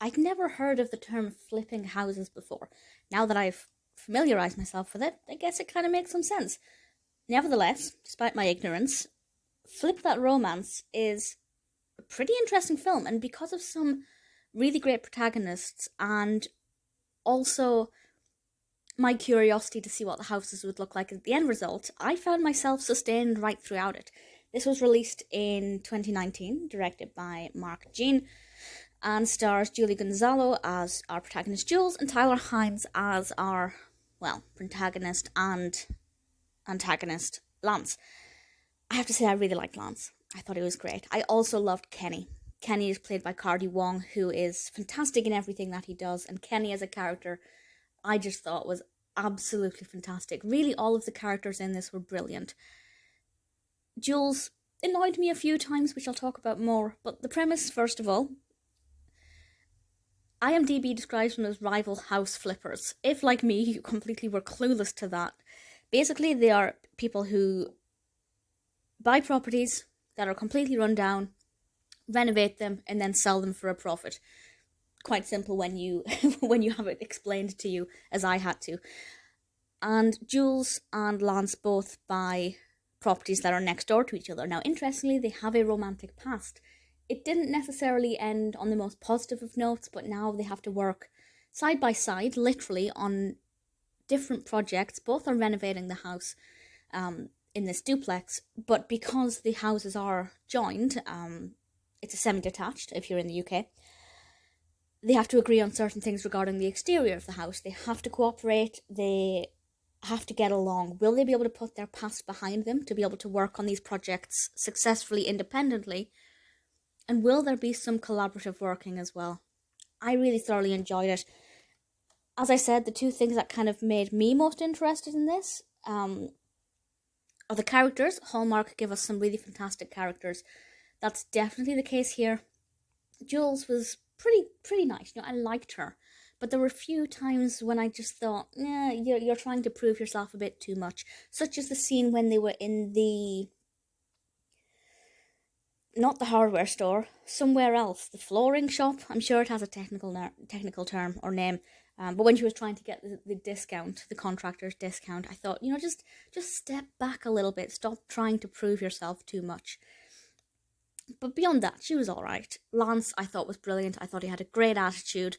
I'd never heard of the term flipping houses before. Now that I've familiarized myself with it, I guess it kind of makes some sense. Nevertheless, despite my ignorance, Flip That Romance is a pretty interesting film, and because of some really great protagonists and also my curiosity to see what the houses would look like at the end result, I found myself sustained right throughout it. This was released in 2019, directed by Mark Jean, and stars Julie Gonzalo as our protagonist Jules and Tyler Hynes as our, well, protagonist and antagonist Lance. I have to say I really liked Lance. I thought he was great. I also loved Kenny. Kenny is played by Cardi Wong, who is fantastic in everything that he does, and Kenny as a character I just thought was absolutely fantastic. Really, all of the characters in this were brilliant. Jules annoyed me a few times, which I'll talk about more, but the premise, first of all, IMDb describes them as rival house flippers. If, like me, you completely were clueless to that, basically they are people who buy properties that are completely run down, renovate them, and then sell them for a profit. Quite simple when you when you have it explained to you, as I had to. And Jules and Lance both buy properties that are next door to each other. Now, interestingly, they have a romantic past. It didn't necessarily end on the most positive of notes, but now they have to work side by side, literally, on different projects. Both are renovating the house in this duplex, but because the houses are joined, it's a semi-detached if you're in the UK, they have to agree on certain things regarding the exterior of the house. They have to cooperate, they have to get along. Will they be able to put their past behind them to be able to work on these projects successfully independently? And will there be some collaborative working as well? I really thoroughly enjoyed it. As I said, the two things that kind of made me most interested in this are the characters. Hallmark give us some really fantastic characters. That's definitely the case here. Jules was pretty nice. I liked her. But there were a few times when I just thought, you're trying to prove yourself a bit too much. Such as the scene when they were in the... not the hardware store, somewhere else, the flooring shop. I'm sure it has a technical term or name. But when she was trying to get the discount, the contractor's discount, I thought, just step back a little bit. Stop trying to prove yourself too much. But beyond that, she was alright. Lance, I thought, was brilliant. I thought he had a great attitude.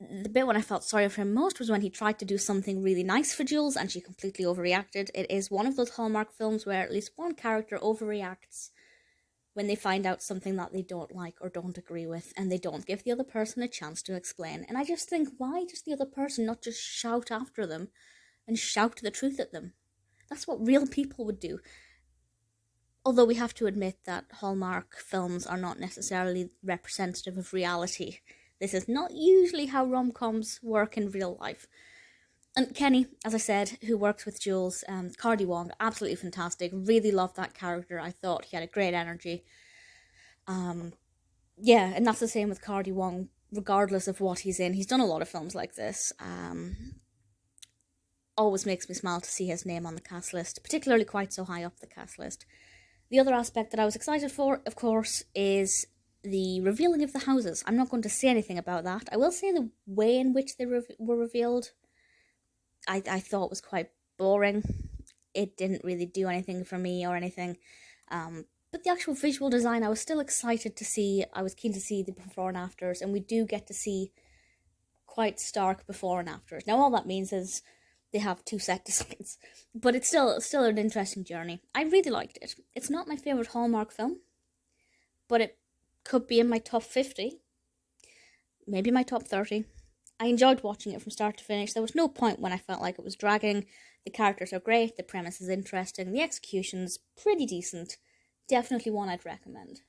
The bit when I felt sorry for him most was when he tried to do something really nice for Jules and she completely overreacted. It is one of those Hallmark films where at least one character overreacts when they find out something that they don't like or don't agree with, and they don't give the other person a chance to explain. And I just think, why does the other person not just shout after them and shout the truth at them? That's what real people would do. Although we have to admit that Hallmark films are not necessarily representative of reality. This is not usually how rom-coms work in real life. And Kenny, as I said, who works with Jules, Cardi Wong, absolutely fantastic. Really loved that character. I thought he had a great energy. And that's the same with Cardi Wong, regardless of what he's in. He's done a lot of films like this. Always makes me smile to see his name on the cast list, particularly quite so high up the cast list. The other aspect that I was excited for, of course, is the revealing of the houses. I'm not going to say anything about that. I will say the way in which they were revealed, I thought was quite boring. It didn't really do anything for me or anything. But the actual visual design, I was still excited to see. I was keen to see the before and afters, and we do get to see quite stark before and afters. Now, all that means is they have two set designs, but it's still an interesting journey. I really liked it. It's not my favourite Hallmark film, but it could be in my top 50, maybe my top 30. I enjoyed watching it from start to finish. There was no point when I felt like it was dragging. The characters are great, the premise is interesting, the execution's pretty decent. Definitely one I'd recommend.